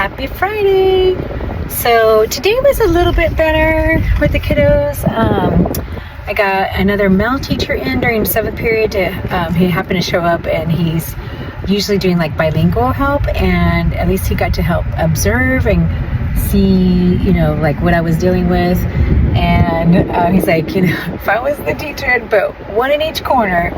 Happy Friday. So today was a little bit better with the kiddos. I got another male teacher in during the 7th period. He happened to show up, and he's usually doing like bilingual help, and at least he got to help observe and see, you know, like what I was dealing with. And he's like, you know, if I was the teacher, I'd put one in each corner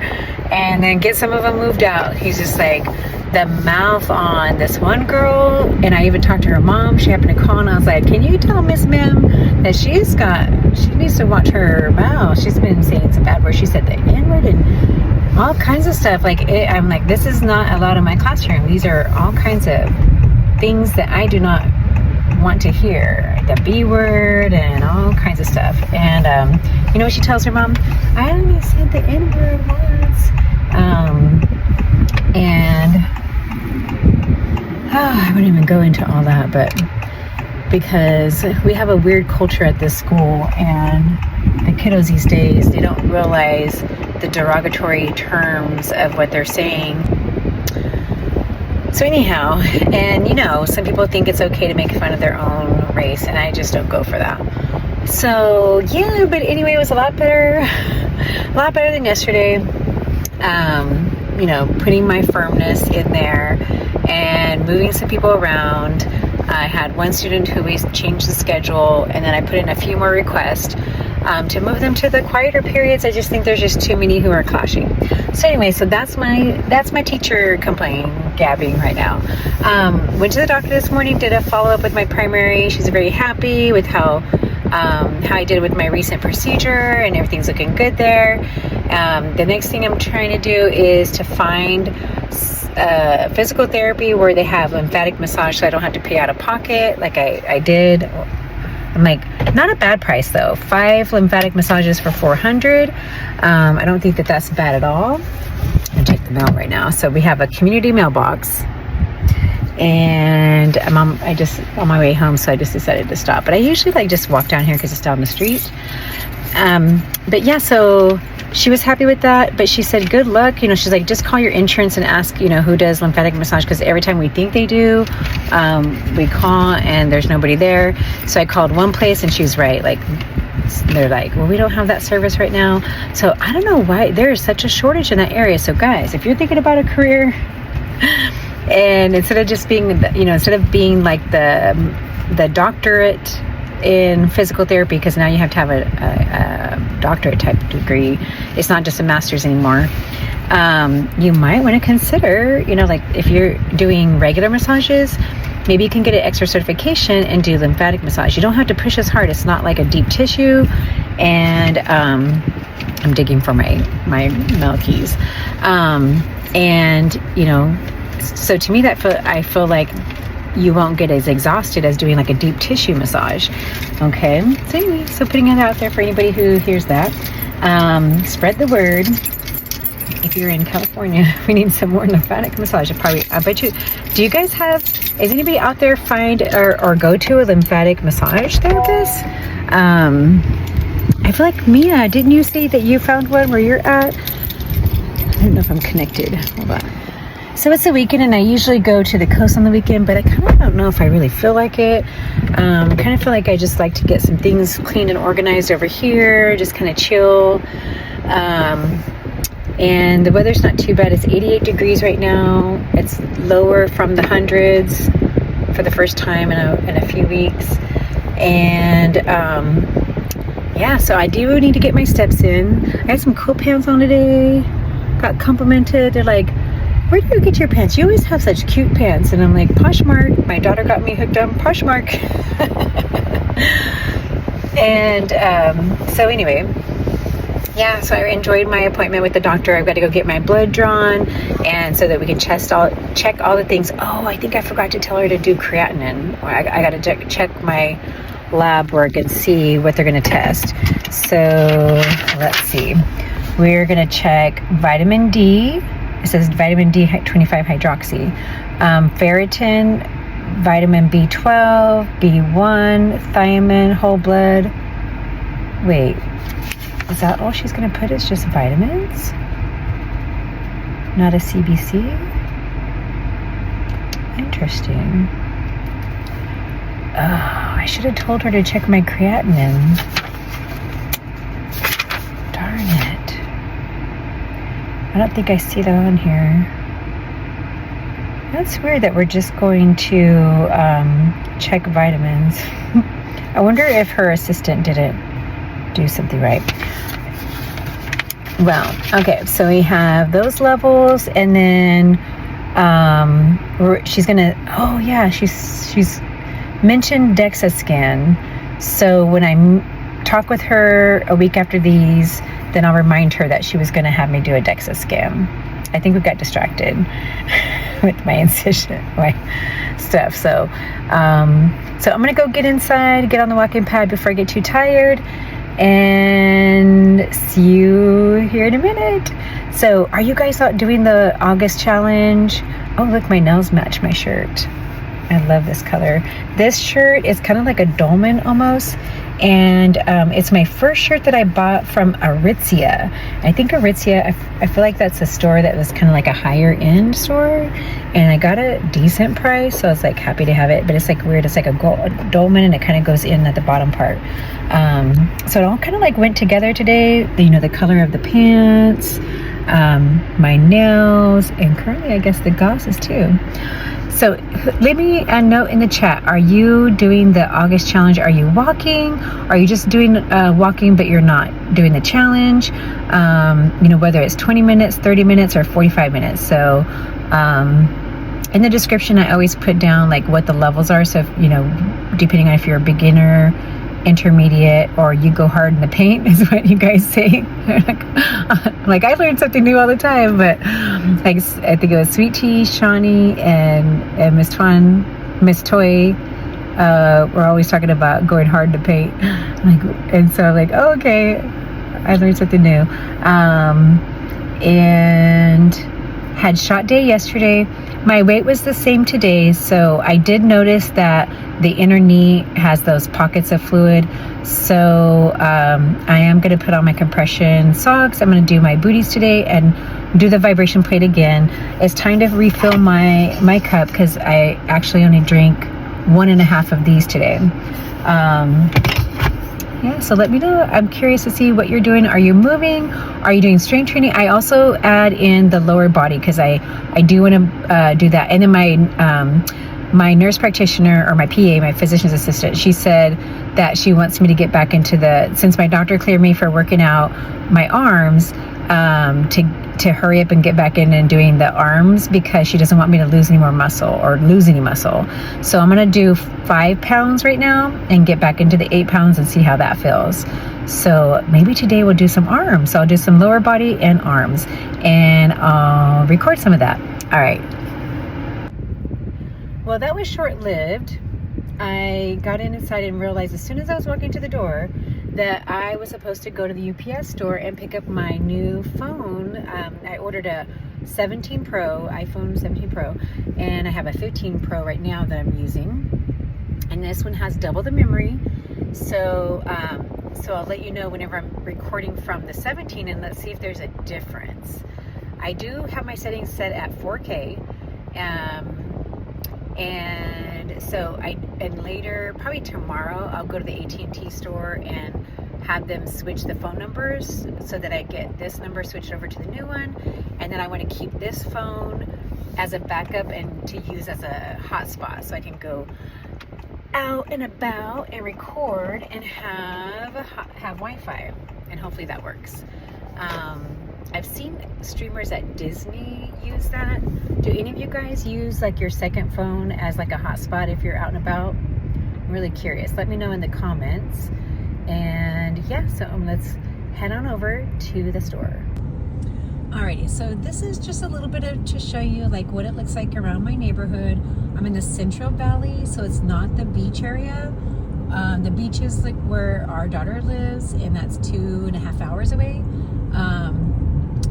and then get some of them moved out. He's just like, the mouth on this one girl, and I even talked to her mom. She happened to call, and I was like, can you tell Miss Ma'am that she needs to watch her mouth. She's been saying some bad words. She said the N-word and all kinds of stuff. I'm like, this is not allowed in my classroom. These are all kinds of things that I do not want to hear. The B word and all kinds of stuff. And you know what she tells her mom? I only said the N-word once. I wouldn't even go into all that, but because we have a weird culture at this school, and the kiddos these days, they don't realize the derogatory terms of what they're saying. So anyhow, and you know, some people think it's okay to make fun of their own race, and I just don't go for that. So yeah, but anyway, it was a lot better than yesterday. You know, putting my firmness in there and moving some people around. I had one student who we changed the schedule, and then I put in a few more requests to move them to the quieter periods. I just think there's just too many who are clashing. So anyway, so that's my teacher gabbing right now. Went to the doctor this morning, did a follow-up with my primary. She's very happy with how I did with my recent procedure, and everything's looking good there. The next thing I'm trying to do is to find physical therapy where they have lymphatic massage, so I don't have to pay out of pocket like I did. I'm like, not a bad price though. 5 lymphatic massages for $400. I don't think that's bad at all. I'm gonna check the mail right now. So we have a community mailbox, and I'm on my way home, so I just decided to stop. But I usually just walk down here because it's down the street. But yeah, so she was happy with that, but she said, good luck. You know, she's like, just call your insurance and ask, you know, who does lymphatic massage, because every time we think they do, we call and there's nobody there. So I called one place, and she's right. Like, they're like, well, we don't have that service right now. So I don't know why there is such a shortage in that area. So guys, if you're thinking about a career, and instead of being like the doctorate in physical therapy, because now you have to have a doctorate type degree, it's not just a master's anymore. You might want to consider, you know, like if you're doing regular massages, maybe you can get an extra certification and do lymphatic massage. You don't have to push as hard. It's not like a deep tissue. And I'm digging for my mail keys. And you know, so to me I feel like you won't get as exhausted as doing like a deep tissue massage. Okay, so anyway, so putting it out there for anybody who hears that. Spread the word. If you're in California, we need some more lymphatic massage. I bet you, is anybody out there find or go to a lymphatic massage therapist? I feel like, Mia, didn't you say that you found one where you're at? I don't know if I'm connected. Hold on. So it's a weekend, and I usually go to the coast on the weekend, but I kind of don't know if I really feel like it. I kind of feel like I just like to get some things cleaned and organized over here, just kind of chill. And the weather's not too bad. It's 88 degrees right now. It's lower from the hundreds for the first time in a few weeks. And yeah, so I do need to get my steps in. I had some cool pants on today. Got complimented. They're like, where do you get your pants? You always have such cute pants. And I'm like, Poshmark. My daughter got me hooked on Poshmark. And so anyway, yeah, so I enjoyed my appointment with the doctor. I've got to go get my blood drawn, and so that we can check all the things. Oh, I think I forgot to tell her to do creatinine. I got to check my lab work and see what they're going to test. So let's see. We're going to check vitamin D. It says vitamin D 25 hydroxy, ferritin, vitamin B12, B1, thiamine, whole blood. Wait, is that all she's going to put? Is just vitamins? Not a CBC? Interesting. I should have told her to check my creatinine. Darn it. I don't think I see that on here. That's weird that we're just going to check vitamins. I wonder if her assistant didn't do something right. Well, okay, so we have those levels, and then she's gonna, oh yeah, she's mentioned DEXA scan. So when I talk with her a week after these, then I'll remind her that she was gonna have me do a DEXA scan. I think we got distracted with my incision, my stuff. So I'm gonna go get inside, get on the walking pad before I get too tired, and see you here in a minute. So are you guys out doing the August challenge? Oh, look, my nails match my shirt. I love this color. This shirt is kind of like a dolman almost, and it's my first shirt that I bought from Aritzia. I think Aritzia, I feel like that's a store that was kind of like a higher end store, and I got a decent price, so I was like happy to have it. But it's like weird, it's like a dolman, and it kind of goes in at the bottom part. So it all kind of like went together today, you know, the color of the pants, my nails, and currently I guess the glasses too. So leave me a note in the chat. Are you doing the August challenge? Are you walking? Are you just doing walking but you're not doing the challenge? You know, whether it's 20 minutes, 30 minutes, or 45 minutes. So in the description, I always put down like what the levels are. So, if, you know, depending on if you're a beginner, intermediate, or you go hard in the paint is what you guys say. Like I learn something new all the time, but like I think it was Sweet Tea, Shawnee, and Miss Toy we're always talking about going hard to paint. And so I'm like, oh, okay, I learned something new. And had shot day yesterday. My weight was the same today, so I did notice that the inner knee has those pockets of fluid. So I am going to put on my compression socks. I'm going to do my booties today and do the vibration plate again. It's time to refill my cup because I actually only drank 1.5 of these today. Yeah, so let me know. I'm curious to see what you're doing. Are you moving? Are you doing strength training? I also add in the lower body because I do want to do that. And then my nurse practitioner, or my PA, my physician's assistant, she said that she wants me to get back into since my doctor cleared me for working out my arms, to hurry up and get back in and doing the arms because she doesn't want me to lose any more muscle or lose any muscle. So I'm going to do 5 pounds right now and get back into the 8 pounds and see how that feels. So maybe today we'll do some arms. So I'll do some lower body and arms, and I'll record some of that. All right. Well, that was short-lived. I got inside and realized as soon as I was walking to the door that I was supposed to go to the UPS store and pick up my new phone. I ordered a 17 Pro, iPhone 17 Pro, and I have a 15 Pro right now that I'm using. And this one has double the memory. So I'll let you know whenever I'm recording from the 17, and let's see if there's a difference. I do have my settings set at 4K. And so and later, probably tomorrow, I'll go to the AT&T store and have them switch the phone numbers so that I get this number switched over to the new one. And then I want to keep this phone as a backup and to use as a hotspot so I can go out and about and record and have Wi-Fi, and hopefully that works. I've seen streamers at Disney use that. Do any of you guys use like your second phone as like a hotspot if you're out and about? I'm really curious. Let me know in the comments. And yeah, so let's head on over to the store. Alrighty, so this is just a little bit to show you like what it looks like around my neighborhood. I'm in the Central Valley, so it's not the beach area. The beach is like where our daughter lives, and that's 2.5 hours away.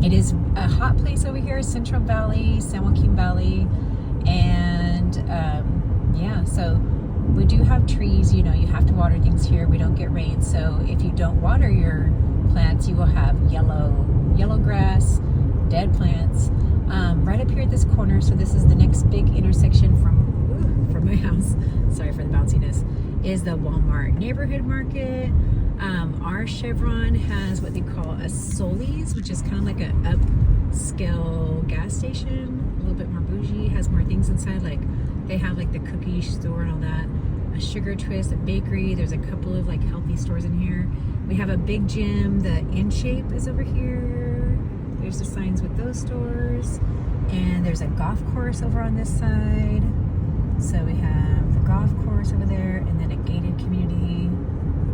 It is a hot place over here, Central Valley, San Joaquin Valley, and yeah, so we do have trees. You know, you have to water things here. We don't get rain, so if you don't water your plants, you will have yellow grass, dead plants. Right up here at this corner, so this is the next big intersection from my house, sorry for the bounciness, is the Walmart neighborhood market. Our Chevron has what they call a Solis, which is kind of like an upscale gas station, a little bit more bougie, has more things inside, like they have like the cookie store and all that, a Sugar Twist, a bakery. There's a couple of like healthy stores in here. We have a big gym. The In Shape is over here. There's the signs with those stores, and there's a golf course over on this side. So we have the golf course over there, and then a gated community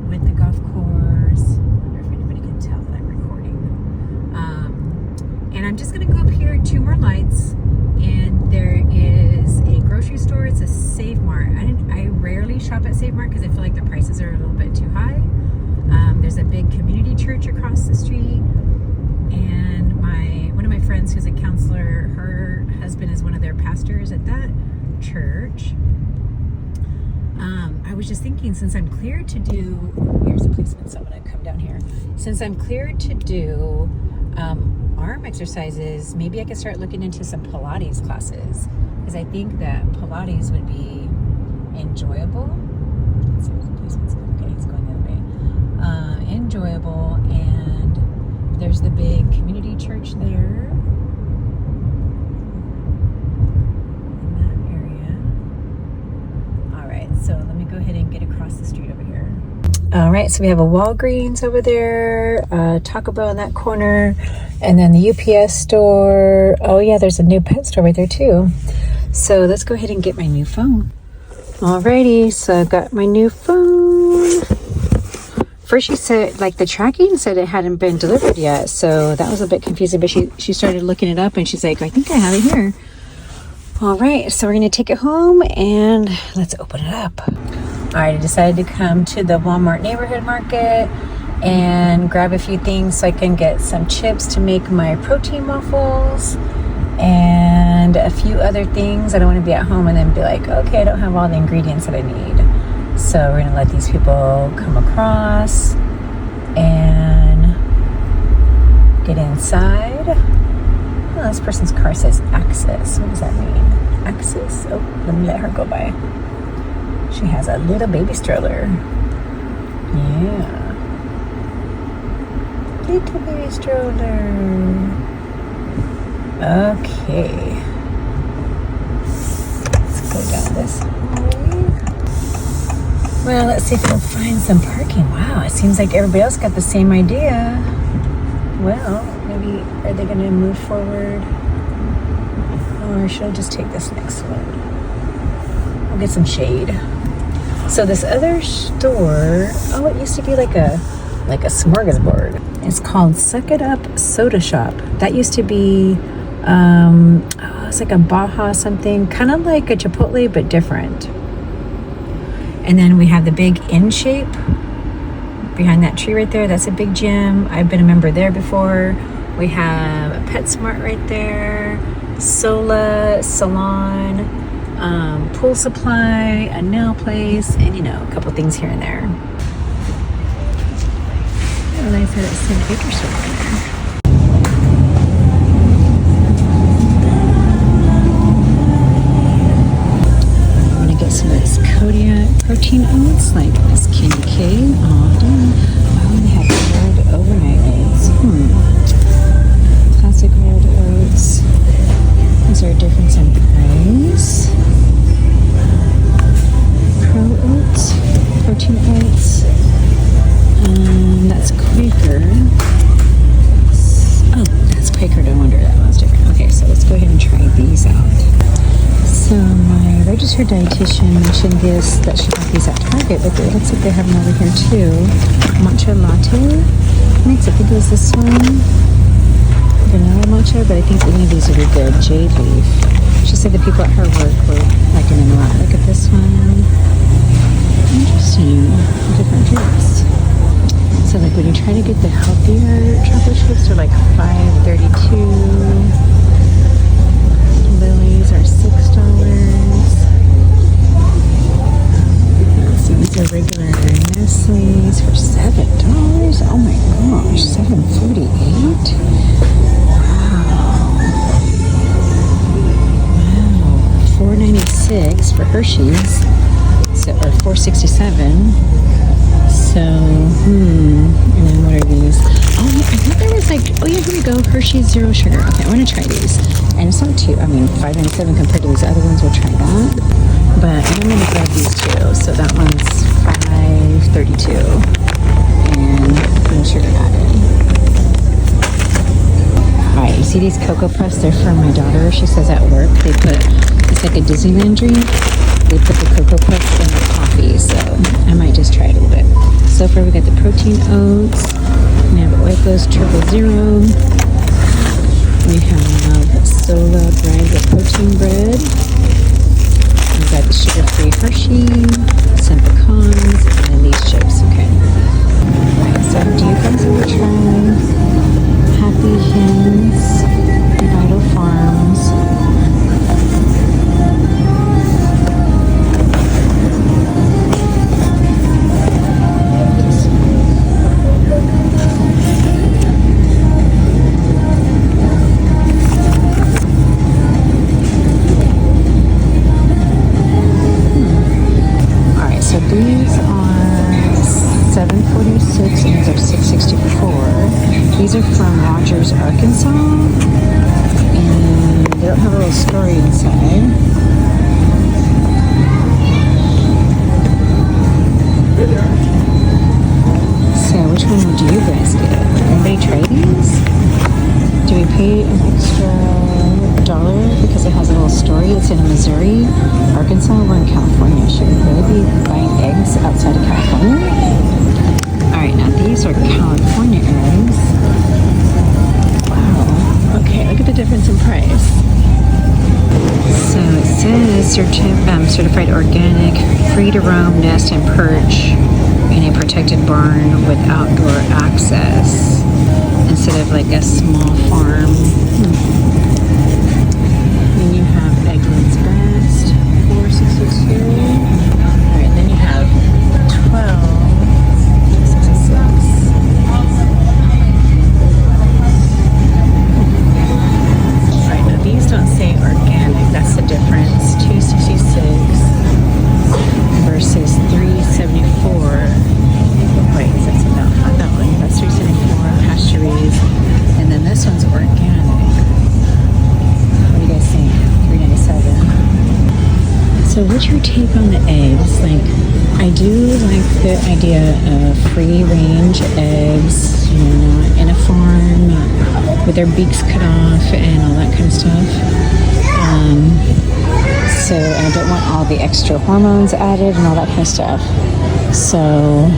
with the golf course. I wonder if anybody can tell that I'm recording. And I'm just gonna go up here 2 more lights, and there is a grocery store. It's a Save Mart. I rarely shop at Save Mart because I feel like the prices are a little bit too high. There's a big community church across the street, and one of my friends who's a counselor, her husband is one of their pastors at that church. I was just thinking, since I'm cleared to do, here's a policeman, so I'm gonna come down here. Since I'm cleared to do arm exercises, maybe I could start looking into some Pilates classes, because I think that Pilates would be enjoyable. Let's see if the policeman's going. Okay, he's going the other way. Enjoyable, and there's the big community church there. So let me go ahead and get across the street over here. All right, so we have a Walgreens over there, Taco Bell in that corner, and then the UPS store. Oh yeah, there's a new pet store right there too. So let's go ahead and get my new phone. Alrighty, so I've got my new phone. First she said, like, the tracking said it hadn't been delivered yet, so that was a bit confusing, but she started looking it up and she's like, I think I have it here. All right, so we're gonna take it home and let's open it up. All right, I decided to come to the Walmart neighborhood market and grab a few things so I can get some chips to make my protein waffles and a few other things. I don't wanna be at home and then be like, okay, I don't have all the ingredients that I need. So we're gonna let these people come across and get inside. Oh, this person's car says access. What does that mean? Access? Oh, let me let her go by. She has a little baby stroller. Yeah. Little baby stroller. Okay. Let's go down this hallway. Well, let's see if we'll find some parking. Wow, it seems like everybody else got the same idea. Well, maybe, are they gonna move forward? Or should I just take this next one? I'll get some shade. So this other store, oh, it used to be like a smorgasbord. It's called Suck It Up Soda Shop. That used to be, it's like a Baja something, kind of like a Chipotle, but different. And then we have the big In Shape behind that tree right there. That's a big gym. I've been a member there before. We have a PetSmart right there, Sola Salon, pool supply, a nail place, and a couple things here and there. I realized that it said Bakersfield right there. I'm gonna get some of this Kodiak protein oats, like this Candy K. Oh, damn. Oh, they have rolled overnight oats. Classic rolled oats. Is there a difference in price? Pro oats, protein oats. That's Quaker. Oh, that's Quaker. No wonder that one's different. Okay, so let's go ahead and try these out. So my registered dietitian mentioned this, that she got these at Target, but it looks like they have them over here too. Matcha latte. I think it was this one. Vanilla matcha, but I think any of these would be good. Jade leaf. She said the people at her work were liking them a lot. Look at this one. Interesting. Different drinks. So like when you try to get the healthier chocolate chips, they're like $5.32. Lilies are $6. So these are regular Nestle's for $7. Oh my gosh, $7.48. Wow, $4.96. eggs for Hershey's. So, or $4.67. So, and then what are these? Oh, yeah, I thought there was like, oh yeah, here we go, Hershey's Zero Sugar. Okay, I want to try these. And it's not too, I mean, $5.97 compared to these other ones. We'll try that. But I'm going to grab these two. So that one's $5.32. And no sugar added. Alright, you see these Cocoa Puffs? They're from my daughter. She says at work they put, it's like a Disneyland drink. They put the Cocoa Puffs in the coffee, so I might just try it a little bit. So far we got the protein oats. We have Oikos Triple Zero. We have Sola brand of protein bread. We got the sugar-free Hershey, some pecans, and then these chips. Okay. Alright, so do you guys ever try Happy Hens, Vital Farms? These are $7.46 and these are $6.64. These are from Rogers, Arkansas, and they don't have a little story inside. So which one do you guys get? Anybody try these? Do we pay an extra $1 because it has a little story? It's in Missouri, Arkansas. We're in California. Should we really be buying eggs outside of California? Alright, now these are California eggs. Wow. Okay, look at the difference in price. So it says certified organic, free to roam, nest and perch in a protected barn with outdoor access instead of like a small farm. Then you have Eggland's Best, $4.62. Alright, then you have $12.66. Alright, now these don't say organic, that's the difference. $2.66 versus $3.74. Wait, that's not that one. That's $3.74 pasteurized. And then this one's organic. What do you guys think? $3.97. So what's your take on the eggs? Like, I do like the idea of free range eggs, you know, not in a farm, not with their beaks cut off and all that kind of stuff. So I don't want all the extra hormones added and all that kind of stuff. So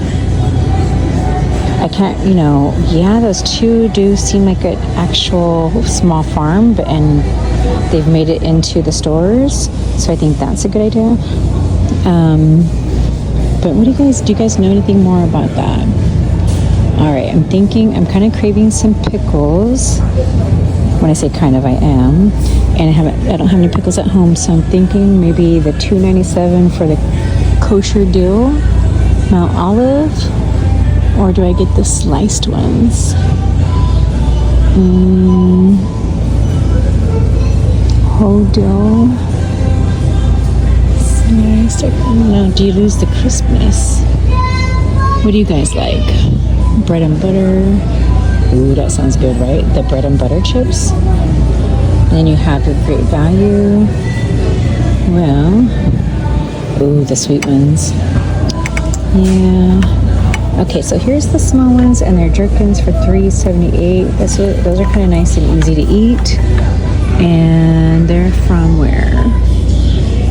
I can't, you know, yeah, those two do seem like an actual small farm, and they've made it into the stores, so I think that's a good idea. But what do you guys know anything more about that? All right, I'm kind of craving some pickles. When I say kind of, I am, and I don't have any pickles at home, so I'm thinking maybe the $2.97 for the kosher deal, Mount Olive. Or do I get the sliced ones? Whole dough. Sliced. I don't know. Do you lose the crispness? What do you guys like? Bread and butter. Ooh, that sounds good, right? The bread and butter chips. And then you have your great value. Well, ooh, the sweet ones. Yeah. Okay, so here's the small ones, and they're jerkins for $3.78. Those are kind of nice and easy to eat. And they're from where?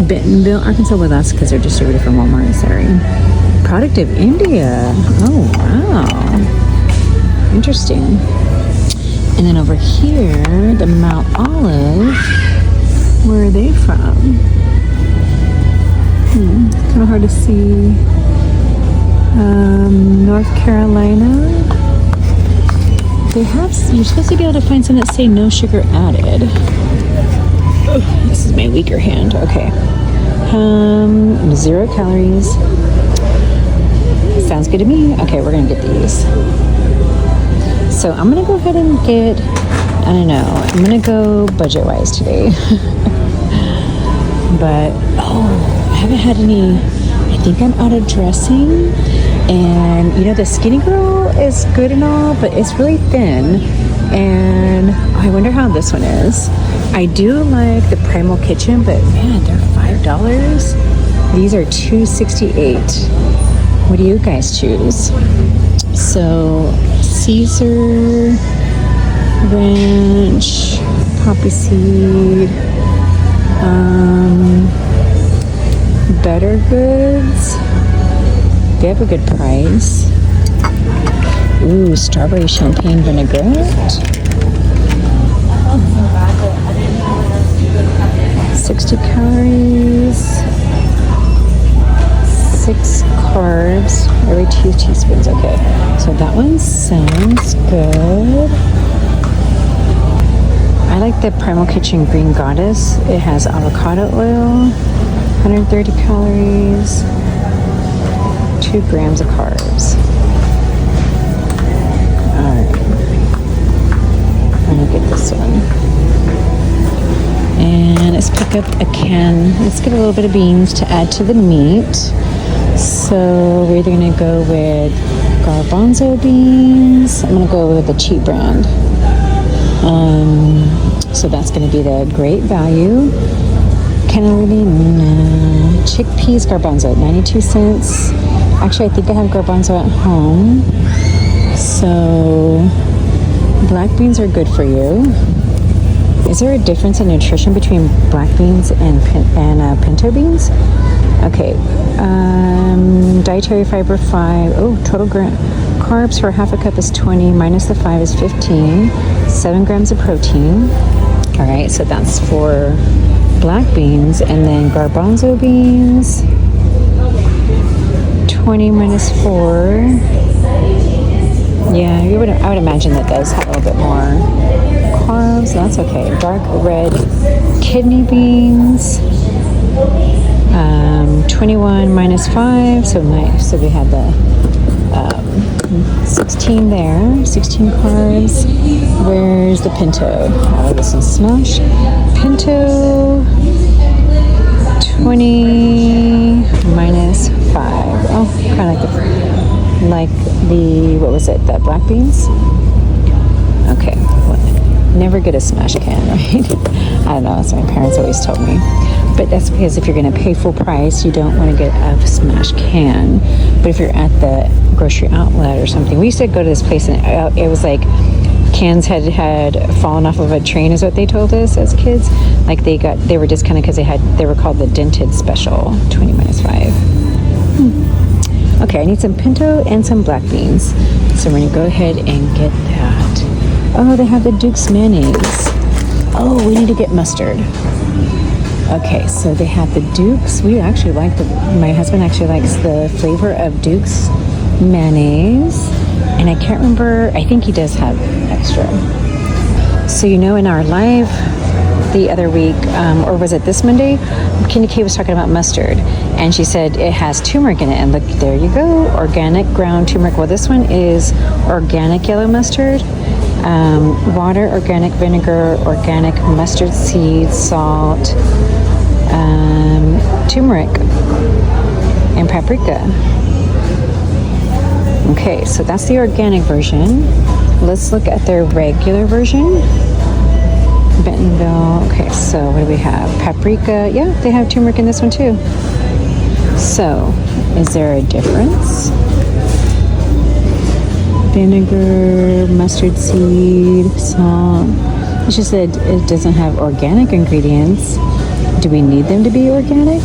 Bentonville, Arkansas. Well, that's because they're distributed from Walmart. Sorry. Product of India. Oh, wow. Interesting. And then over here, the Mount Olive. Where are they from? Kind of hard to see. North Carolina. They have, you're supposed to be able to find some that say no sugar added. Oh, this is my weaker hand. Okay. 0 calories. Sounds good to me. Okay, we're gonna get these. So I'm gonna go ahead and get, I don't know, I'm gonna go budget wise today. But, oh, haven't had any. I think I'm out of dressing. And you know, the Skinny Girl is good and all, but it's really thin. And I wonder how this one is. I do like the Primal Kitchen, but man, they're $5. These are $2.68. What do you guys choose? So Caesar Ranch, poppy seed, Better Goods. They have a good price. Ooh, strawberry champagne vinaigrette. 60 calories. 6 carbs. Every 2 teaspoons. Okay, so that one sounds good. I like the Primal Kitchen Green Goddess. It has avocado oil, 130 calories, 2 grams of carbs. Alright. I'm gonna get this one. And let's pick up a can. Let's get a little bit of beans to add to the meat. So we're either gonna go with garbanzo beans. I'm gonna go with the cheap brand. So that's going to be the great value. Cannellini, chickpeas garbanzo, 92 cents. Actually, I think I have garbanzo at home. So black beans are good for you. Is there a difference in nutrition between black beans and pinto beans? Okay. Dietary fiber 5. Oh, total carbs for half a cup is 20, minus the 5 is 15. 7 grams of protein. All right, so that's for black beans. And then garbanzo beans, 20 minus 4. Yeah, I would imagine that does have a little bit more carbs. That's okay. Dark red kidney beans, 21 minus 5. So nice. So we had the 16 there, 16 carbs. Where's the pinto? Oh, this is smash. Pinto, 20 minus 5. Oh, kind of like the, what was it, the black beans? Okay, well, never get a smash can, right? I don't know, that's what my parents always told me. But that's because if you're going to pay full price, you don't want to get a smash can. But if you're at the grocery outlet or something, we used to go to this place and it was like cans had fallen off of a train, is what they told us as kids. Like they were discounted because they were called the dented special, 20 minus 5. Okay, I need some pinto and some black beans. So we're going to go ahead and get that. Oh, they have the Duke's mayonnaise. Oh, we need to get mustard. Okay, so they have the Duke's. We actually like my husband actually likes the flavor of Duke's mayonnaise. And I can't remember, I think he does have extra. So you know, in our live the other week, or was it this Monday, Candy K was talking about mustard. And she said it has turmeric in it. And look, there you go, organic ground turmeric. Well, this one is organic yellow mustard. Water, organic vinegar, organic mustard seeds, salt, turmeric, and paprika. Okay, so that's the organic version. Let's look at their regular version. Bentonville. Okay, so what do we have? Paprika. Yeah, they have turmeric in this one too. So, is there a difference? Vinegar, mustard seed, salt. It's just that it doesn't have organic ingredients. Do we need them to be organic?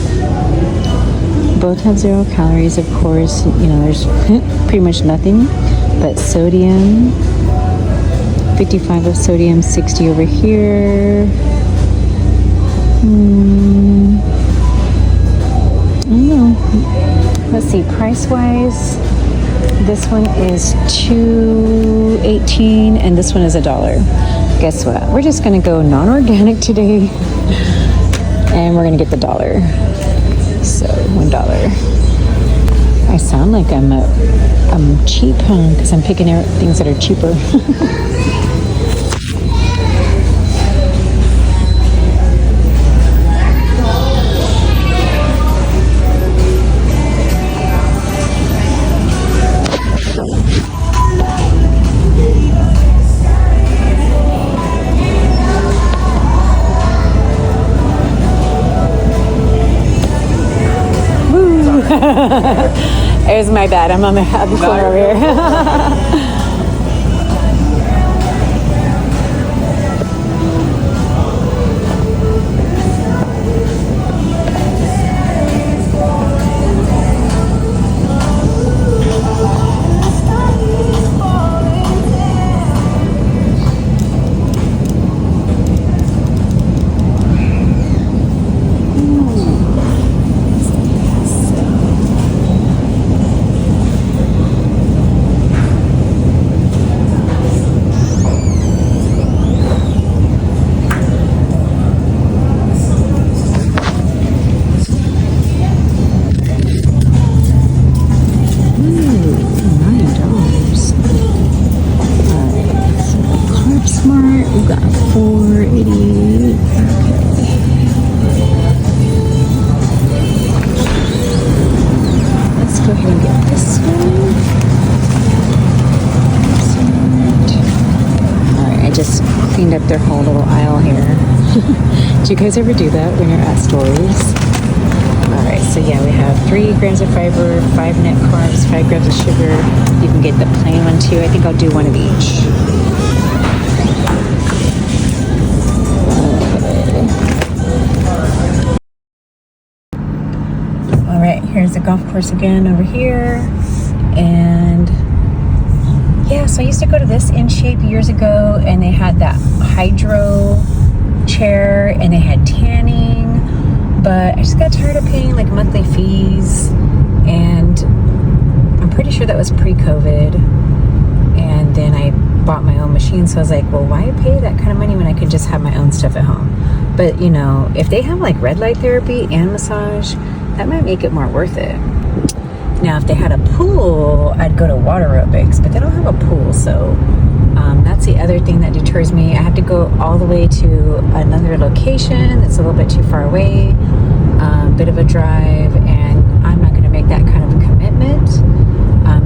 Both have 0 calories, of course. You know, there's pretty much nothing but sodium. 55 of sodium, 60 over here. I don't know. Let's see, price-wise, this one is $2.18 and this one is $1. Guess what? We're just gonna go non-organic today and we're gonna get the $1. So $1. I sound like I'm cheap, huh? Because I'm picking out things that are cheaper. it was my bad. I'm on the corner over here. Cleaned up their whole little aisle here. Do you guys ever do that when you're at stores? Alright, so yeah, we have 3 grams of fiber, 5 net carbs, 5 grams of sugar. You can get the plain one too. I think I'll do one of each. Alright, here's the golf course again over here. And yeah, so I used to go to this In Shape years ago, and they had that hydro chair, and they had tanning, but I just got tired of paying like monthly fees, and I'm pretty sure that was pre-COVID, and then I bought my own machine, so I was like, well, why pay that kind of money when I could just have my own stuff at home? But you know, if they have like red light therapy and massage, that might make it more worth it. Now, if they had a pool, I'd go to water aerobics, but they don't have a pool, so that's the other thing that deters me. I have to go all the way to another location that's a little bit too far away, bit of a drive, and I'm not going to make that kind of a commitment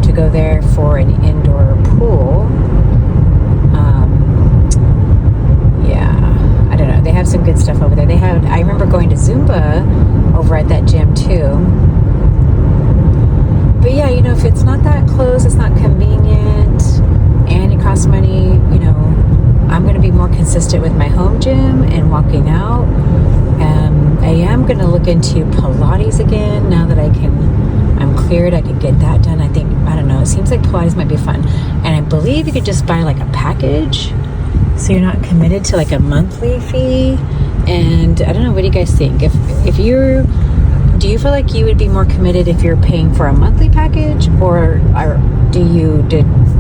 to go there for an indoor pool. Yeah, I don't know. They have some good stuff over there. I remember going to Zumba over at that gym too. But yeah, you know, if it's not that close, it's not convenient, and it costs money, you know, I'm going to be more consistent with my home gym and walking out. I am going to look into Pilates again now that I'm cleared. I could get that done. I don't know, it seems like Pilates might be fun. And I believe you could just buy like a package, so you're not committed to like a monthly fee. And I don't know, what do you guys think? Do you feel like you would be more committed if you're paying for a monthly package, or are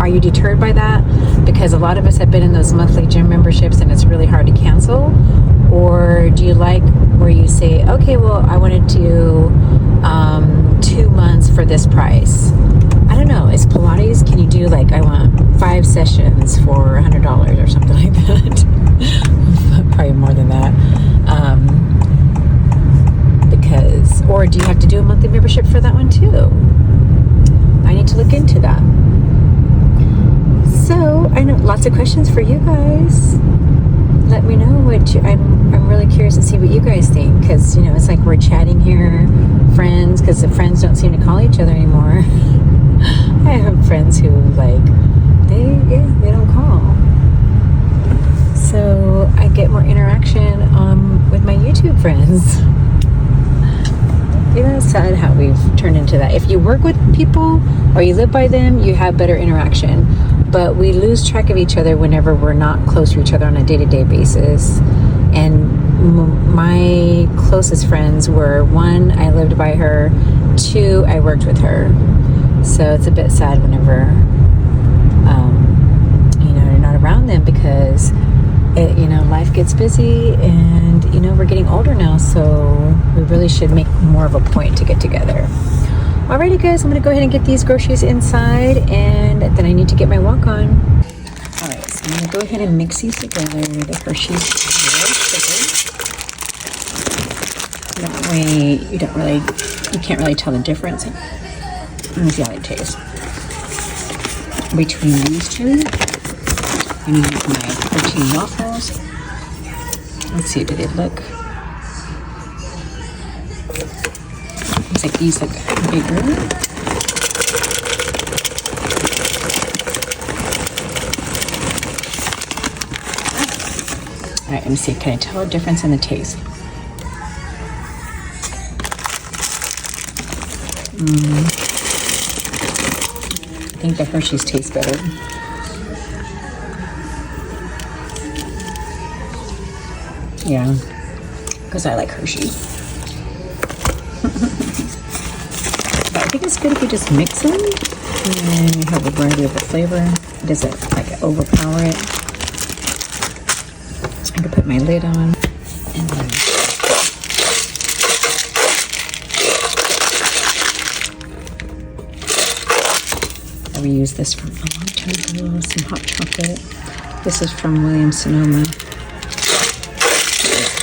you deterred by that? Because a lot of us have been in those monthly gym memberships and it's really hard to cancel. Or do you like where you say, okay, well, I want to do 2 months for this price? I don't know. Is Pilates, can you do like, I want 5 sessions for $100 or something like that? Probably more than that. Or do you have to do a monthly membership for that one too? I need to look into that. So I know lots of questions for you guys. Let me know I'm really curious to see what you guys think, because you know, it's like we're chatting here, friends, because the friends don't seem to call each other anymore. I have friends who like they don't call. So I get more interaction with my YouTube friends. You know, it's sad how we've turned into that. If you work with people or you live by them, you have better interaction. But we lose track of each other whenever we're not close to each other on a day-to-day basis. And my closest friends were, 1, I lived by her, 2, I worked with her. So it's a bit sad whenever, you know, you're not around them, because you know, life gets busy, and you know, we're getting older now, so we really should make more of a point to get together. Alrighty guys, I'm gonna go ahead and get these groceries inside, and then I need to get my walk on. Alright, so I'm gonna go ahead and mix these together with the Hershey's sugar. That way you can't really tell the difference. Let me see how it tastes between these two. I need my protein waffles. Let's see, do they look? Looks like these look bigger. All right, let me see. Can I tell a difference in the taste? I think the Hershey's tastes better. Yeah, because I like Hershey's. But I think it's good if you just mix them, and then you have a variety of the flavor. It doesn't like overpower it. I can put my lid on, and then I reuse this from a long time ago. Some hot chocolate. This is from Williams Sonoma.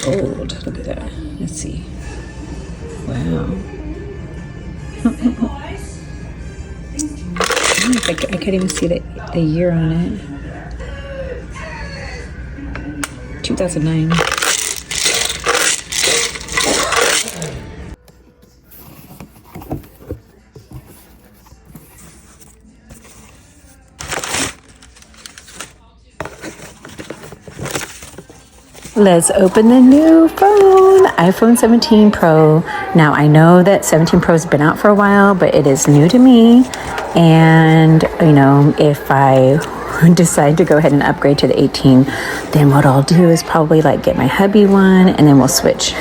Old. Look at that. Let's see. Wow. I can't even see the year on it. 2009. Let's open the new phone, iPhone 17 Pro. Now, I know that 17 Pro has been out for a while, but it is new to me. And, you know, if I decide to go ahead and upgrade to the 18, then what I'll do is probably like get my hubby one, and then we'll switch.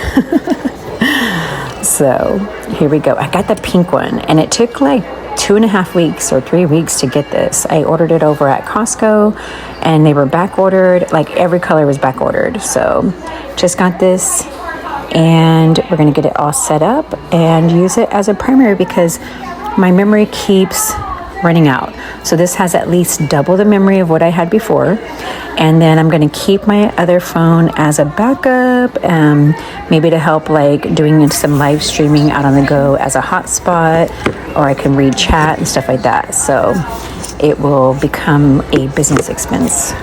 So here we go. I got the pink one, and it took like 2.5 weeks or 3 weeks to get this. I ordered it over at Costco, and they were back ordered. Like every color was back ordered. So just got this, and we're gonna get it all set up and use it as a primary because my memory keeps running out. So this has at least double the memory of what I had before. And then I'm going to keep my other phone as a backup, maybe to help like doing some live streaming out on the go as a hotspot, or I can read chat and stuff like that. So it will become a business expense.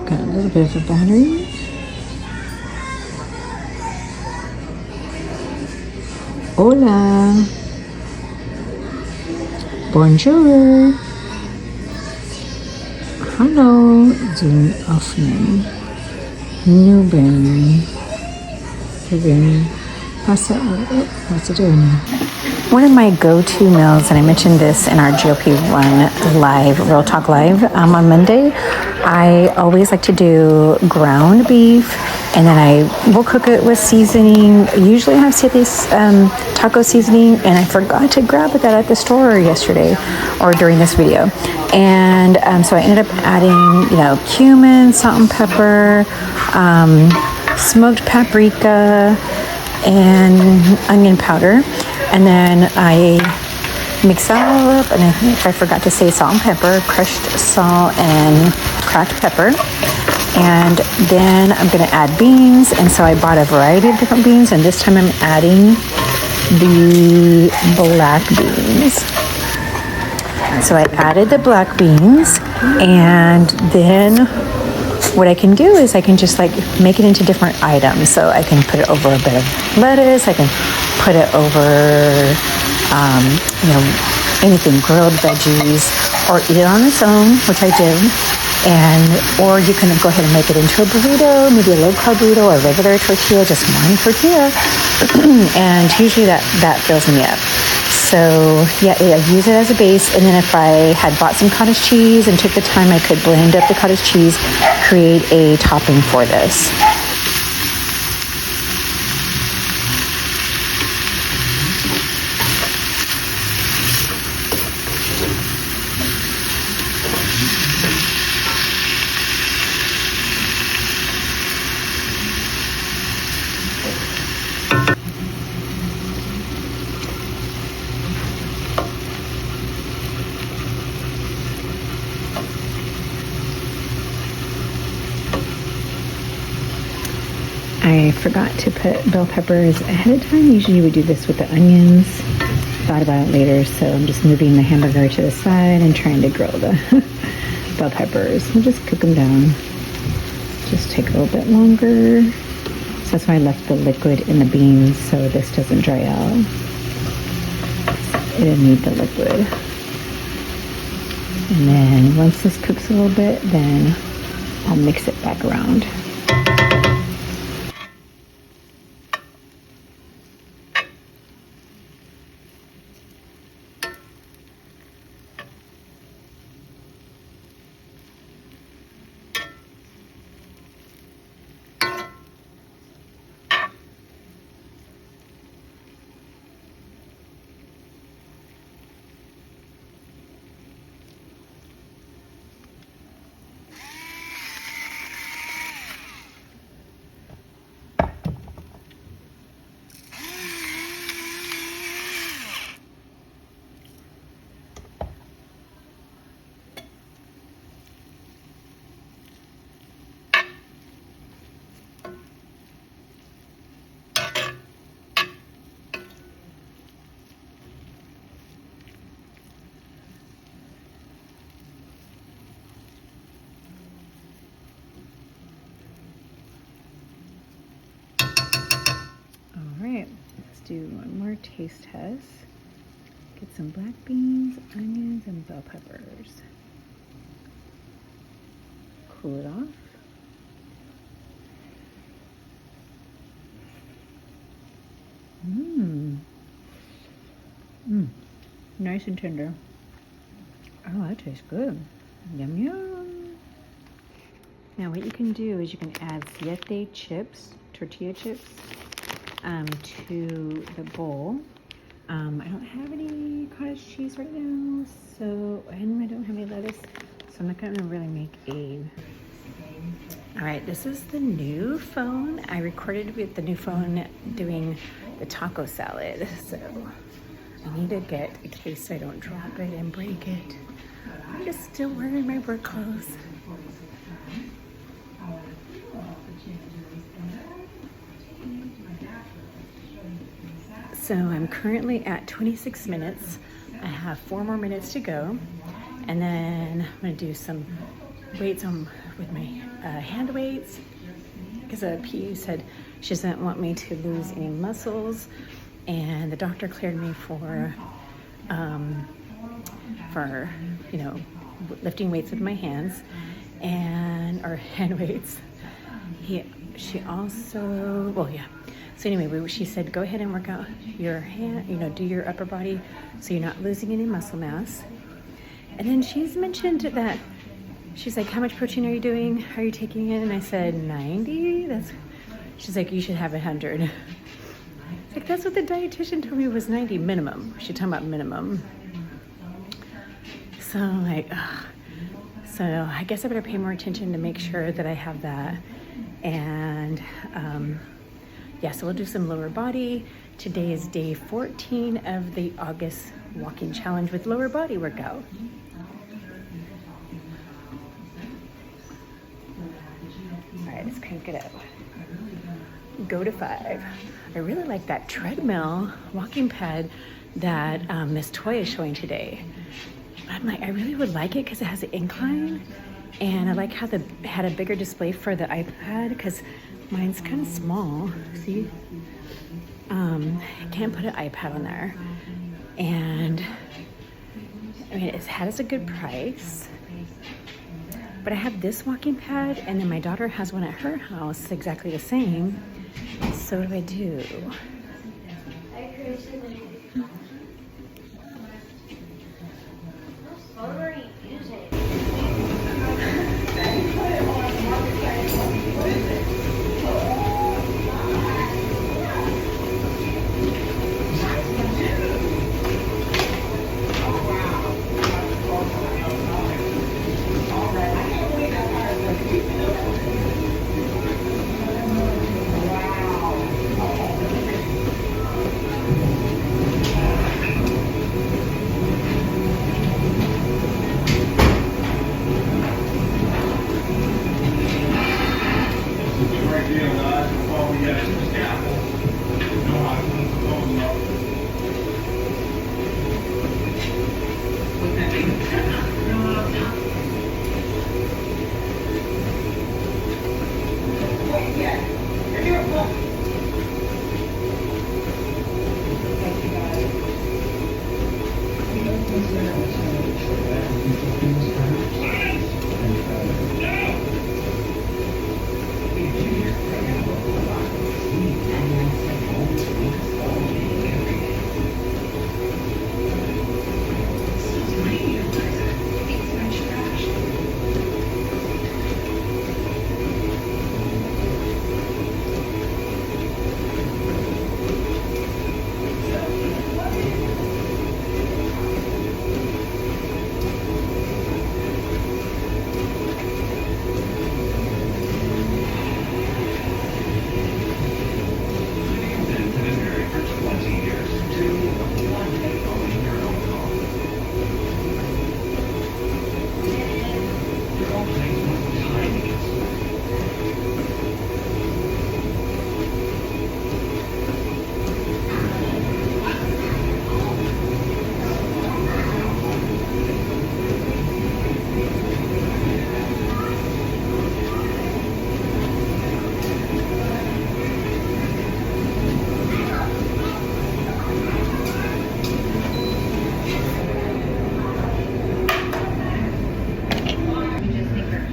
Got a little bit of a battery. Hola. Bonjour. Hallo. Zoom öffnen. Nuben. Begin. Passa. What's it doing? One of my go-to meals, and I mentioned this in our GLP-1 live, Real Talk Live on Monday, I always like to do ground beef, and then I will cook it with seasoning. Usually I have this taco seasoning, and I forgot to grab that at the store yesterday or during this video. And so I ended up adding, cumin, salt and pepper, smoked paprika, and onion powder. And then I mix that all up, and I think I forgot to say salt and pepper, crushed salt and cracked pepper. And then I'm gonna add beans, and so I bought a variety of different beans, and this time I'm adding the black beans. So I added the black beans, and then what I can do is I can just like make it into different items. So I can put it over a bit of lettuce, I can put it over, anything, grilled veggies, or eat it on its own, which I did. Or you can go ahead and make it into a burrito, maybe a low-carb burrito or a regular tortilla, just one tortilla. And usually that fills me up. So yeah, I use it as a base, and then if I had bought some cottage cheese and took the time, I could blend up the cottage cheese, create a topping for this. I forgot to put bell peppers ahead of time. Usually you would do this with the onions. Thought about it later, so I'm just moving the hamburger to the side and trying to grill the bell peppers. We'll just cook them down. Just take a little bit longer. So that's why I left the liquid in the beans so this doesn't dry out. It'll need the liquid. And then once this cooks a little bit, then I'll mix it back around. Let's do one more taste test. Get some black beans, onions, and bell peppers. Cool it off. Nice and tender. Oh, that tastes good. Yum yum. Now what you can do is you can add siete chips, tortilla chips, to the bowl. I don't have any cottage cheese right now, and I don't have any lettuce, so I'm not gonna really make a... All right, this is the new phone. I recorded with the new phone doing the taco salad, so I need to get, in case I don't drop it and break it. I'm just still wearing my work clothes. So I'm currently at 26 minutes. I have 4 more minutes to go. And then I'm gonna do some weights with my hand weights, because a PE said she doesn't want me to lose any muscles. And the doctor cleared me for lifting weights with my hands or hand weights. She also, well, yeah. So anyway, she said, go ahead and work out your hand, do your upper body so you're not losing any muscle mass. And then she's mentioned that, she's like, how much protein are you doing? Are you taking in? And I said, 90? She's like, you should have 100. Like, that's what the dietitian told me was 90 minimum. She's talking about minimum. So I'm like, ugh. So I guess I better pay more attention to make sure that I have that. And yeah, so we'll do some lower body. Today is day 14 of the August walking challenge with lower body workout. All right, let's crank it up. Go to 5. I really like that treadmill walking pad that Miss Toy is showing today. I'm like, I really would like it because it has an incline, and I like how it had a bigger display for the iPad, because mine's kind of small. See, I can't put an iPad on there, and I mean, it has a good price. But I have this walking pad, and then my daughter has one at her house, exactly the same. So what do I do? What are you using?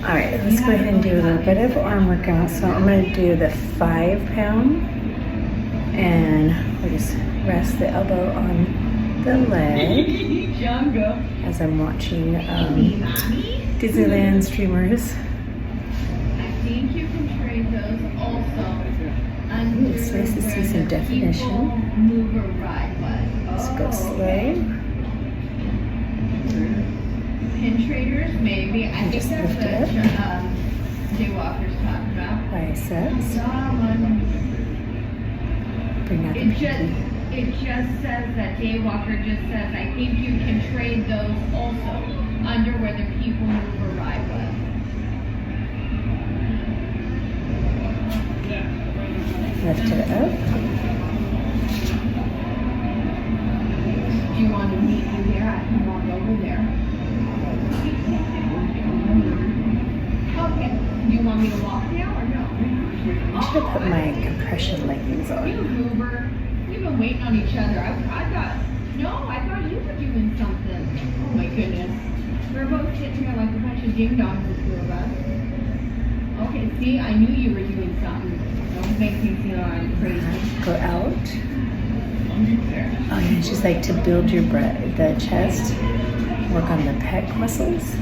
Alright, let's go ahead and do a little bit of arm workout. So I'm going to do the 5 pound, and we'll just rest the elbow on the leg as I'm watching Disneyland streamers. I think you can trade those also. It's nice to see some definition. Let's go slow. Pin traders, maybe. I Just think lift that's it what up. Jaywalker's talking about. Biceps. Bring out the pinky. It just says that Jaywalker just says, I think you can trade those also under where the people move or ride was. Lift it up. Do you want to meet you there? I can walk over there. Okay. Do you want me to walk now or no? I should have put my compression leggings You on. Hoover, we've been waiting on each other. I thought you were doing something. Oh my goodness. We're both sitting here like a bunch of ding dongs, the two of us. Okay, see, I knew you were doing something. Don't make me feel I'm crazy. Go out. Oh yeah, she's like to build your the chest, work on the pec muscles.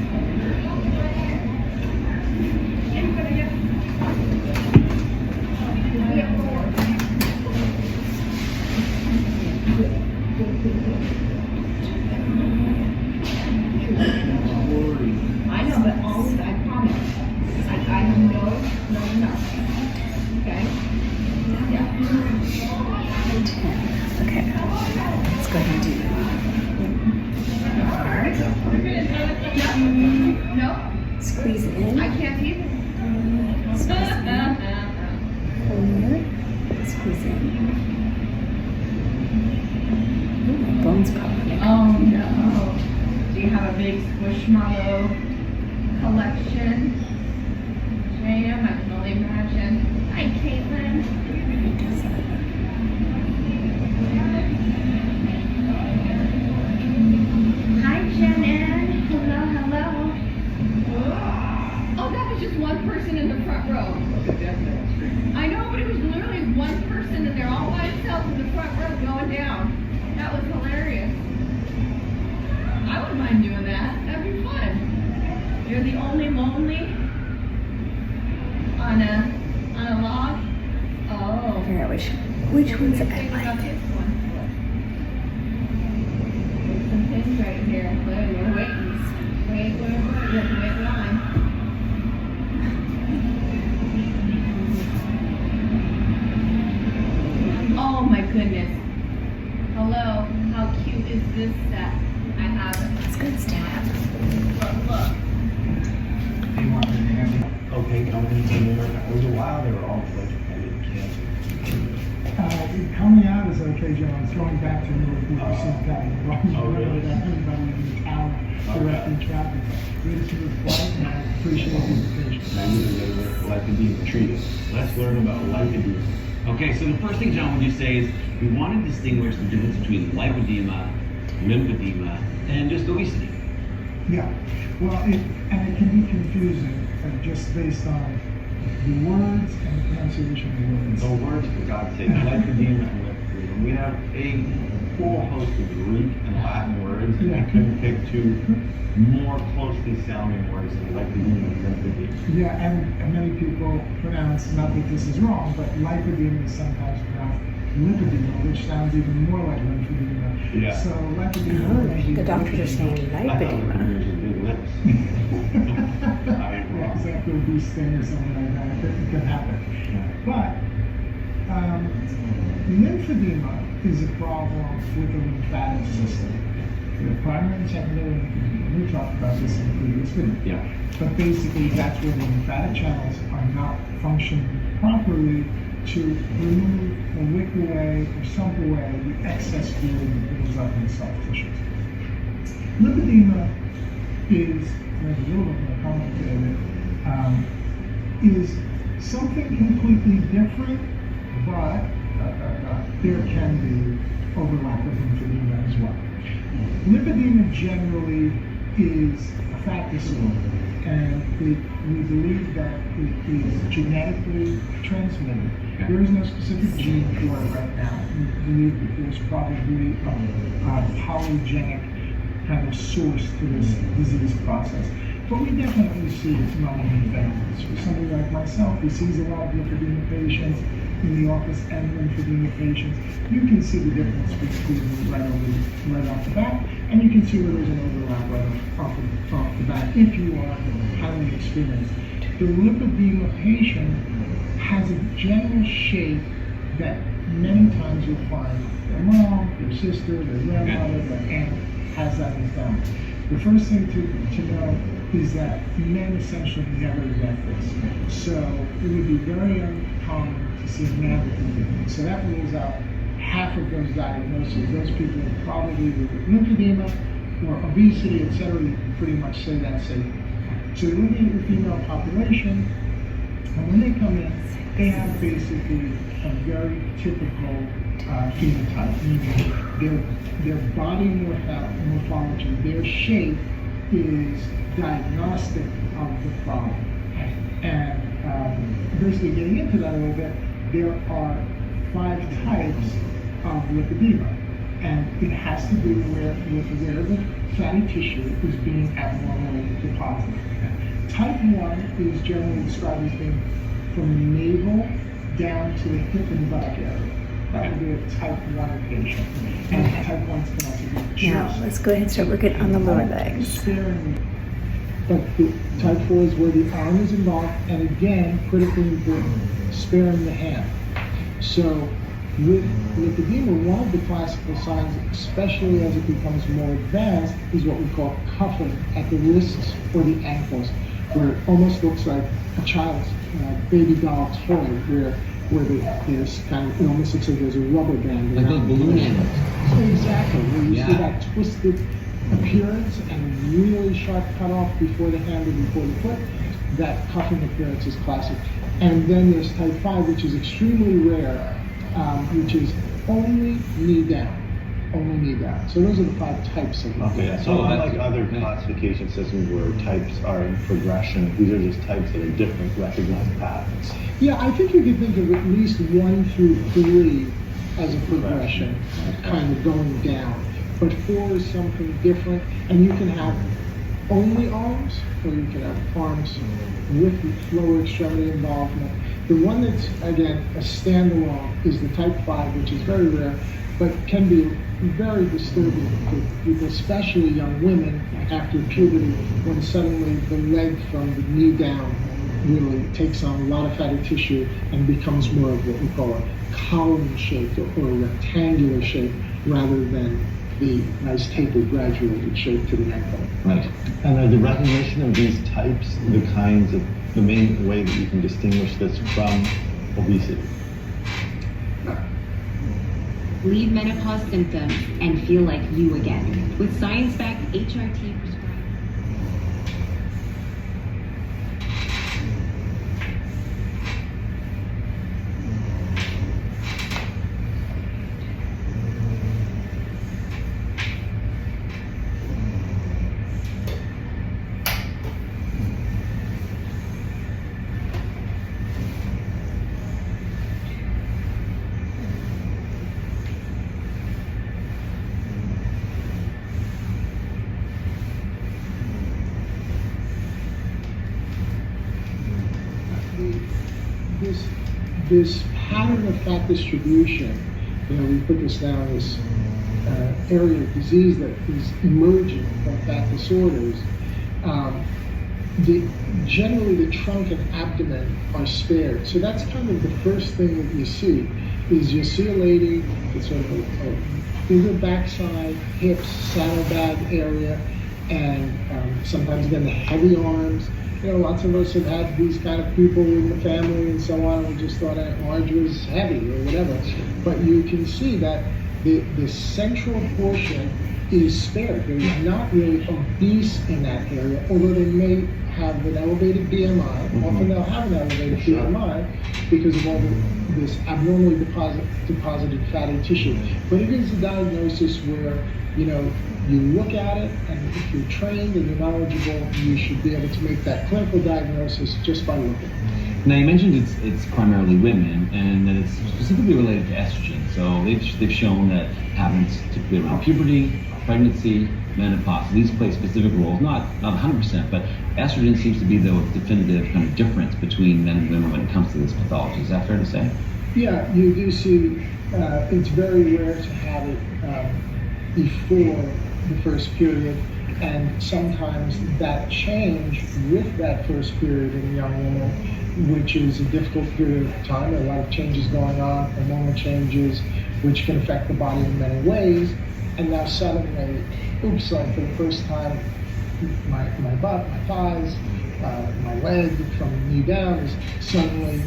I know, but always, I promise. I know. Okay? Yeah. Okay, let's go ahead and do No, squeeze it in. I can't either. Squeeze it in. Pull it. Squeeze it in. Ooh, my bones popping. Oh no. Do you have a big squishmallow collection? Jam, I can only imagine. Hi, Caitlin. Hi, Jen. Hello. Oh, that was just one person in the front row. I know, but it was literally one person and they're all by themselves in the front row going down. That was hilarious. I wouldn't mind doing that. That'd be fun. You're the only lonely on a log. Oh. Figure out which ones I like. This one. There's some pins right here. We're waiting. Wait. We have to wait line. Oh my goodness. Hello. How cute is this set? I have it. It's good stuff. Look. okay coming into America? It was a while they were all like, I didn't cancer. Coming out is okay, John. It's going back to New York with some kind of Oh, really? that everybody in the town directing traffic. Really smooth flight, and I appreciate the invitation. Maybe they were lipedema treated. Let's learn about lipedema. Okay, so the first thing, John, would you say is we want to distinguish the difference between lipedema, lymphedema, and just obesity. Yeah, well, it can be confusing just based on the words and the pronunciation of the words. The words, for God's sake, lipedema and lymphedema. We have a whole host of Greek and Latin words, and I couldn't pick two more closely sounding words than lipedema and lymphedema. Yeah, and many people pronounce, not that this is wrong, but lipedema is sometimes pronounced lipedema, which sounds even more like lymphedema. Yeah. So lipedema. The doctors are saying I thought lipedema. lymphedema was big lips. I am Yeah, wrong. because after a bee sting or something like that, it could happen. But lymphedema is a problem with the lymphatic system. The primary and secondary lymphedema, we talked about this in the previous video. Yeah. But basically, that's where the lymphatic channels are not functioning properly to remove or wick away or sump away the excess fluid that builds up in the soft tissues. Lymphedema is, and it's a little bit more complicated, is something completely different, but there can be overlap with lymphedema as well. Lymphedema generally is a fat disorder, and we believe that it is genetically transmitted. There is no specific gene for it right now. We believe that there's probably a polygenic kind of source to this disease process. But we definitely see it among many families. For somebody like myself who sees a lot of lymphedema patients in the office and lymphedema patients, you can see the difference between them right off the bat, and you can see where there's an overlap right off the bat if you are highly experienced. The lymphedema patient has a general shape that many times you'll find their mom, their sister, their grandmother, their aunt has that as them. The first thing to know is that men essentially never get this. So it would be very uncommon to see a man with lymphedema. So that rules out half of those diagnoses. Those people are probably with lymphedema or obesity, etc. You can pretty much say that's safe. So you're looking at the female population, and when they come in, they have basically a very typical phenotype, meaning their body morphology, their shape is diagnostic of the problem. And basically getting into that a little bit, there are 5 types of lipedema, and it has to do with where the fatty tissue is being abnormally deposited. Type 1 is generally described as being from the navel down to the hip and buttock area. That would be a type 1 patient. And type 1s can also be Now, just let's go ahead and start working on the lower legs. sparingly. But the type 4 is where the arm is involved, and again, critically important, sparing the hand. So with lipedema, one of the classical signs, especially as it becomes more advanced, is what we call cuffing at the wrists or the ankles, where it almost looks like a child's baby doll toy, where there's kind of, it almost looks like there's a rubber band Like around those balloon it. animals. So exactly, where you see Yeah. that twisted appearance and really sharp cutoff before the hand and before the foot. That cuffing appearance is classic. And then there's type 5, which is extremely rare, which is only knee down. Only knee down. So those are the 5 types of Okay, so unlike other classification systems where types are in progression, these are just types that are different recognized patterns. Yeah, I think you could think of at least 1 through 3 as a progression, kind of going down. But 4 is something different, and you can have only arms, or you can have arms with lower extremity involvement. The one that's, again, a standalone is the type 5, which is very rare, but can be very disturbing for people, especially young women after puberty, when suddenly the leg from the knee down really takes on a lot of fatty tissue and becomes more of what we call a column shaped or a rectangular shape rather than the nice tapered graduated shape to the neck bone. Right. And are the recognition of these types the main way that you can distinguish this from obesity? Leave menopause symptoms and feel like you again with science-backed HRT prescribed. This pattern of fat distribution, we put this down, this area of disease that is emerging from fat disorders. Generally, the trunk and abdomen are spared. So that's kind of the first thing that you see, is you'll see a lady with sort of a bigger backside, hips, saddlebag area, and sometimes again the heavy arms. Lots of us have had these kind of people in the family and so on. We just thought Aunt Marge was heavy or whatever. But you can see that the central portion is spared. They're not really obese in that area, although they may have an elevated BMI. Often they'll have an elevated BMI because of all this abnormally deposited fatty tissue. But it is a diagnosis where, you look at it, and if you're trained and you're knowledgeable, you should be able to make that clinical diagnosis just by looking. Now you mentioned it's primarily women, and that it's specifically related to estrogen. So they've shown that happens typically around puberty, pregnancy, menopause. These play specific roles, not 100%, but estrogen seems to be the definitive kind of difference between men and women when it comes to this pathology. Is that fair to say? Yeah, you do see. It's very rare to have it before the first period, and sometimes that change with that first period in a young woman, which is a difficult period of time. There are a lot of changes going on, hormonal changes, which can affect the body in many ways. And now suddenly, oops, like for the first time, my butt, my thighs, my leg from the knee down is suddenly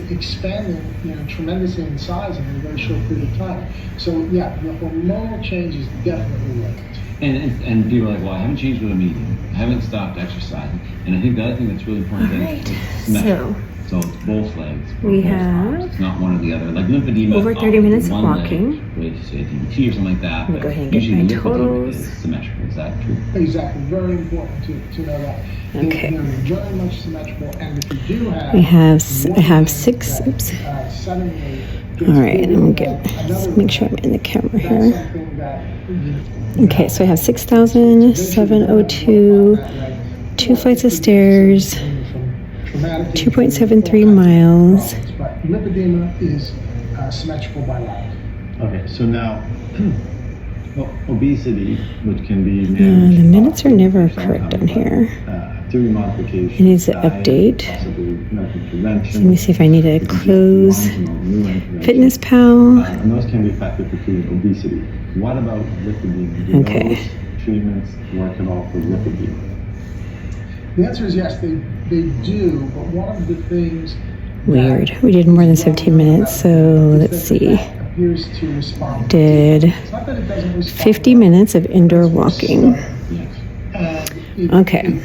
expanding, tremendously in size in a very short period of time. So yeah, the hormonal change is definitely linked. And people are like, well, I haven't changed what I'm eating. I haven't stopped exercising. And I think the other thing that's really important is symmetrical. So it's both legs. We both have arms. It's not one or the other. Like lymphedema. over 30 minutes of one walking. Leg, related to say DVT or something like that. Let me But go ahead and get usually my lymphedema totals. is symmetrical. Is that true? Exactly, very important to know that. Okay. They're very much symmetrical, and if you do have, I have six. Oops. Suddenly. All right, I'm gonna make sure I'm in the camera here. Okay, so I have 6,702, 2 flights of stairs, 2.73 miles. But lipedema is symmetrical by life. Okay, so now obesity, which can be The managed. minutes are never correct on here. Activity modification. It needs an update. Possibly medical intervention. So let me see if I need to close Fitness Pal. And those can be effective for treating obesity. What about lipedema? Do Okay. those treatments work at all for lipedema? The answer is yes, they do, but one of the things Weird. We did more than 17 minutes, so let's see. appears to respond. Did It's not that it doesn't respond 50 minutes of indoor walking. Okay.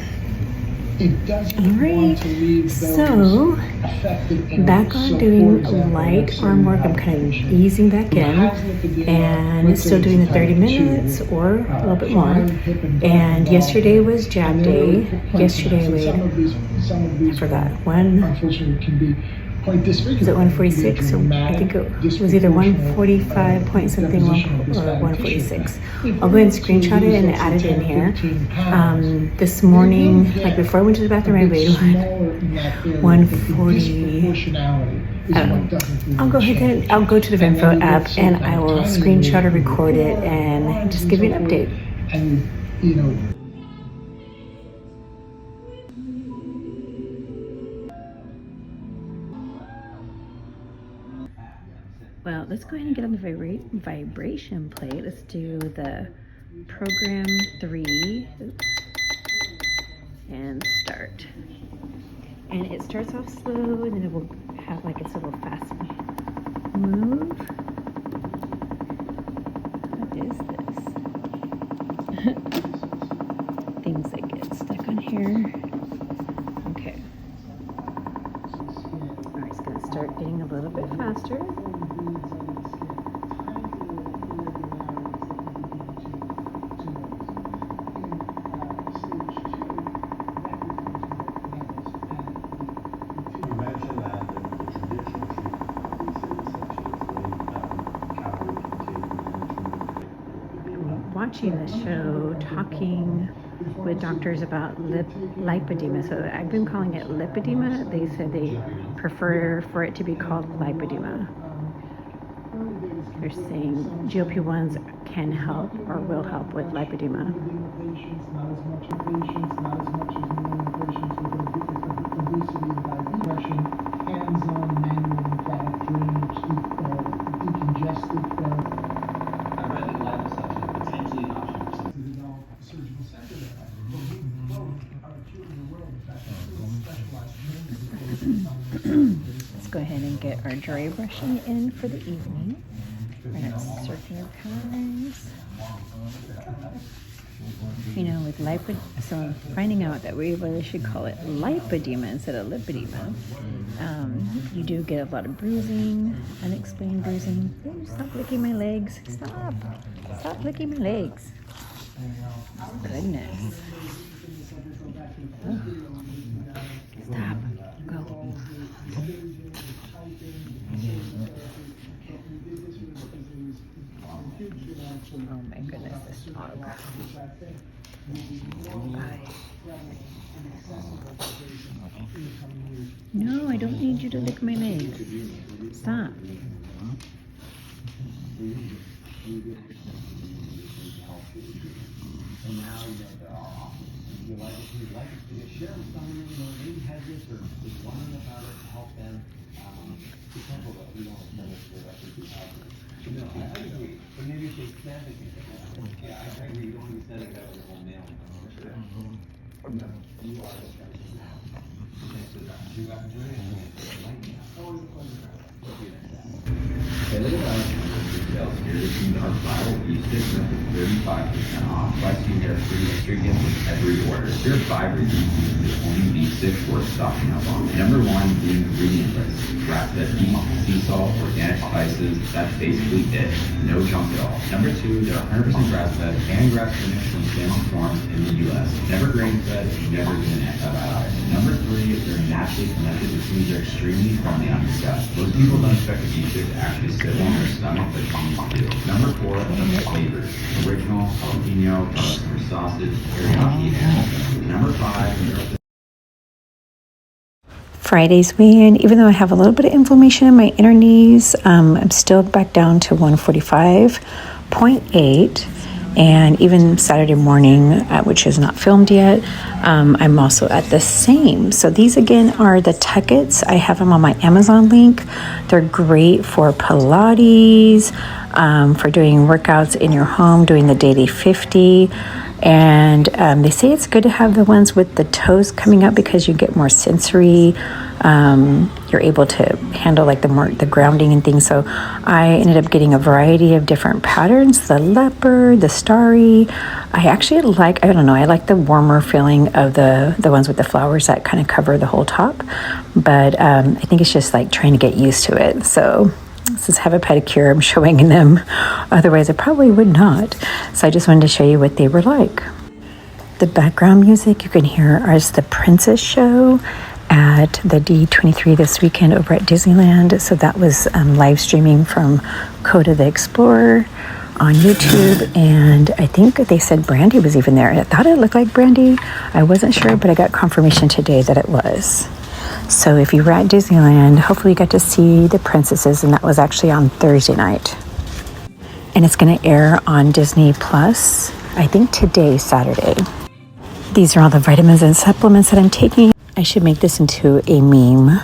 It doesn't All right. want to leave those So, affected areas. back on So, doing for example, light let's say arm you work. have I'm kind a of patient easing back who in, has lipedema, and let's say still doing the it's 30 type 2, minutes or a little bit more. high hip and thigh And yesterday involvement. was jab And they're really day. quite Yesterday nice. And we, some of these I forgot, one, unfortunately can be quite disfiguring. was it 146? Or I think it was either 145 point something or 146. I'll go ahead and screenshot it and add it in here. This morning, like before I went to the bathroom, I weighed 140. I don't know. I'll go ahead and I'll go to the Venmo app and I will screenshot or record it and just give you an update. And Well, let's go ahead and get on the vibration plate. Let's do the program 3. Oops. And start. And it starts off slow, and then it will have like its little fast move. What is this? Things that get stuck on here. Okay. Alright, it's gonna start getting a little bit faster. Watching the show, talking with doctors about lipedema. So I've been calling it lipedema. They said they prefer for it to be called lipedema. They're saying GLP-1s can help or will help with lipedema. Hands-on manual lymphatic drainage, decongestant therapy. I read that liposuction is potentially an option for some. To develop a surgical center there. But we both are achieving the world with that specialized training. Let's go ahead and get our dry brushing in for the evening. We're gonna have circular patterns. You know, with so I'm finding out that we really should call it lipedema instead of lipedema. You do get a lot of bruising, unexplained bruising. Ooh, stop licking my legs. Stop licking my legs. Goodness. Oh. Stop. Go. Oh my goodness, this dog. Bye. No, I don't need you to lick my legs. Stop. And now you know there are options. If you like it, share with someone you know maybe has this or is wondering about it to help them. Be careful that we don't send this directly to others. No, I agree. But maybe if they snap it, yeah, I agree. You don't want to be sending it out with a whole mail. Sure. No, you are the person now. Thanks for that. You got to do it. Always a pleasure. Okay, look at our details here. This is our Bible Easter with 35% off. Plus, you get a free extra gift with every order. There are 5 reasons to only these 6 worth stocking up on. Number 1, the ingredient list. Grass-fed beef, sea salt, organic spices. That's basically it. No junk at all. Number 2, they're 100% grass-fed and grass-finished from salmon farms in the U.S. Never grain-fed, never given antibiotics. Number 3, they're naturally fermented, which means they're extremely friendly on the gut. Most people don't expect a beef to actually sit on their stomach, but cheese do. Number 4, the flavors. Original, jalapeno, customer sausage, teriyaki, and number 5, Friday's weigh-in, even though I have a little bit of inflammation in my inner knees, I'm still back down to 145.8. And even Saturday morning, which is not filmed yet, I'm also at the same. So these again are the Tuckets. I have them on my Amazon link. They're great for Pilates, for doing workouts in your home, doing the daily 50. And they say it's good to have the ones with the toes coming up because you get more sensory. You're able to handle like the grounding and things. So I ended up getting a variety of different patterns, the leopard, the starry. I actually like, I like the warmer feeling of the ones with the flowers that kind of cover the whole top. But I think it's just like trying to get used to it. So since I have a pedicure, I'm showing them. Otherwise, I probably would not. So I just wanted to show you what they were like. The background music you can hear is the Princess Show at the D23 this weekend over at Disneyland. So that was live streaming from Coda the Explorer on YouTube. And I think they said Brandy was even there. I thought it looked like Brandy. I wasn't sure, but I got confirmation today that it was. So if you were at Disneyland, hopefully you got to see the princesses, and that was actually on Thursday night. And it's going to air on Disney Plus, I think today, Saturday. These are all the vitamins and supplements that I'm taking. I should make this into a meme.